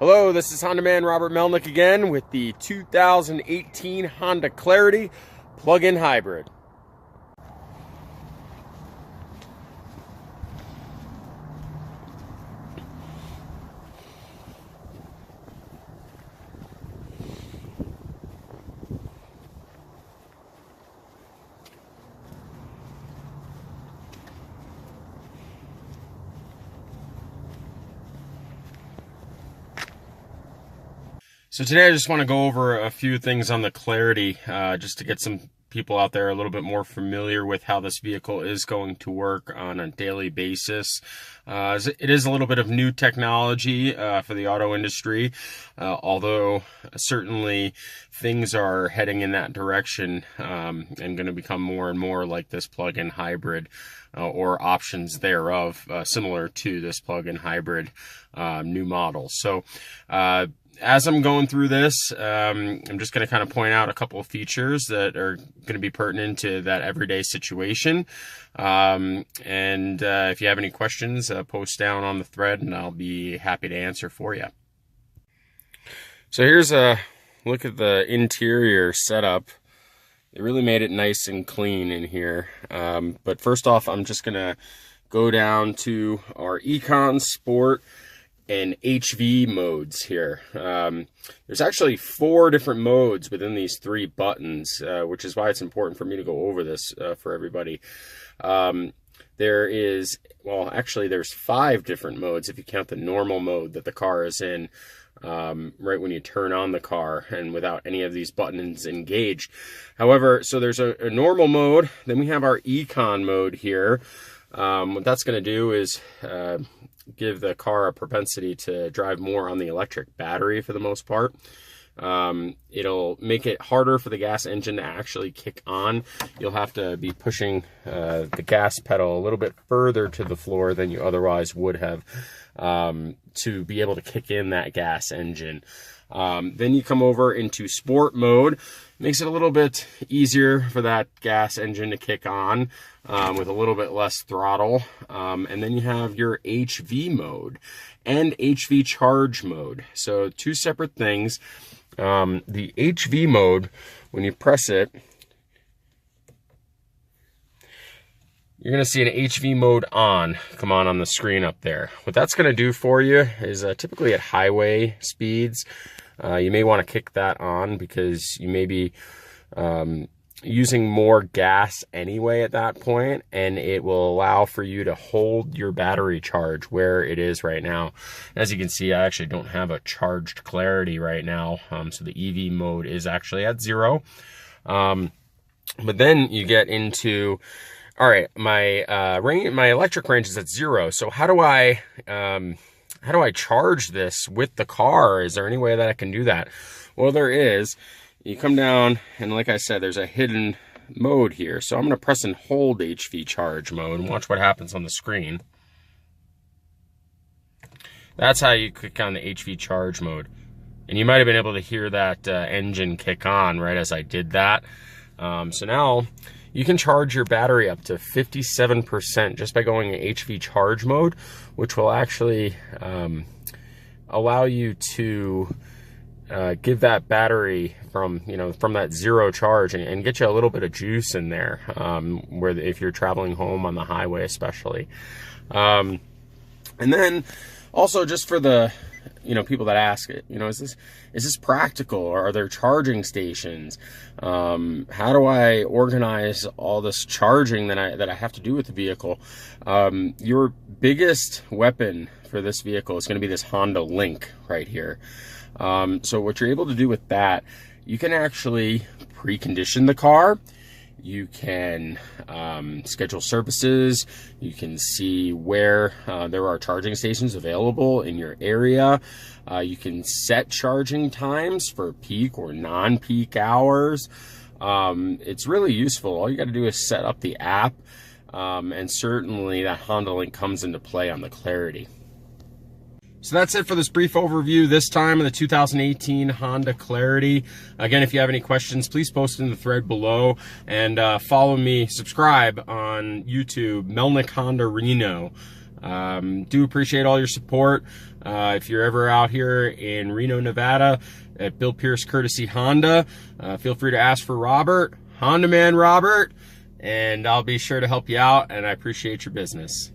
Hello, this is Honda Man Robert Melnick again with the 2018 Honda Clarity plug-in hybrid. So today I just want to go over a few things on the Clarity, just to get some people out there a little bit more familiar with how this vehicle is going to work on a daily basis. It is a little bit of new technology for the auto industry, although certainly things are heading in that direction and going to become more and more like this plug-in hybrid or options thereof, similar to this plug-in hybrid new model. So as I'm going through this, I'm just going to kind of point out a couple of features that are going to be pertinent to that everyday situation. If you have any questions, post down on the thread and I'll be happy to answer for you. So here's a look at the interior setup. They really made it nice and clean in here. But first off, I'm just going to go down to our Econ, Sport, and HV modes here. There's actually 4 different modes within these 3 buttons, which is why it's important for me to go over this for everybody. There's 5 different modes if you count the normal mode that the car is in right when you turn on the car and without any of these buttons engaged. However, so there's a normal mode, then we have our Econ mode here. What that's going to do is give the car a propensity to drive more on the electric battery for the most part. It'll make it harder for the gas engine to actually kick on. You'll have to be pushing the gas pedal a little bit further to the floor than you otherwise would have to be able to kick in that gas engine. Then you come over into sport mode. Makes it a little bit easier for that gas engine to kick on with a little bit less throttle. And then you have your HV mode and HV charge mode. So 2 separate things. The HV mode, when you press it, you're going to see an HV mode on come on the screen up there. What that's going to do for you is typically at highway speeds, you may want to kick that on because you may be using more gas anyway at that point, and it will allow for you to hold your battery charge where it is right now. As you can see, I actually don't have a charged Clarity right now, so the EV mode is actually at 0. But then you get into, all right, my electric range is at 0. So how do I charge this with the car? Is there any way that I can do that? Well, there is. You come down, and like I said, there's a hidden mode here. So I'm going to press and hold HV charge mode and watch what happens on the screen. That's how you click on the HV charge mode. And you might have been able to hear that engine kick on right as I did that. So now you can charge your battery up to 57% just by going in HV charge mode, which will actually allow you to give that battery from that 0 charge and get you a little bit of juice in there, if you're traveling home on the highway especially. And then also, just for the people that ask it, is this practical, or are there charging stations? How do I organize all this charging that I have to do with the vehicle? Your biggest weapon for this vehicle is going to be this hondalink right here. So what you're able to do with that, you can actually precondition the car. You can schedule services. You can see where there are charging stations available in your area. You can set charging times for peak or non-peak hours. It's really useful. All you got to do is set up the app, and certainly that hondalink comes into play on the Clarity. So that's it for this brief overview this time of the 2018 Honda Clarity. Again, if you have any questions, please post in the thread below, and follow me, subscribe on YouTube, Melnick Honda Reno. Do appreciate all your support. If you're ever out here in Reno, Nevada at Bill Pearce Courtesy Honda, feel free to ask for Robert, Honda Man Robert, and I'll be sure to help you out, and I appreciate your business.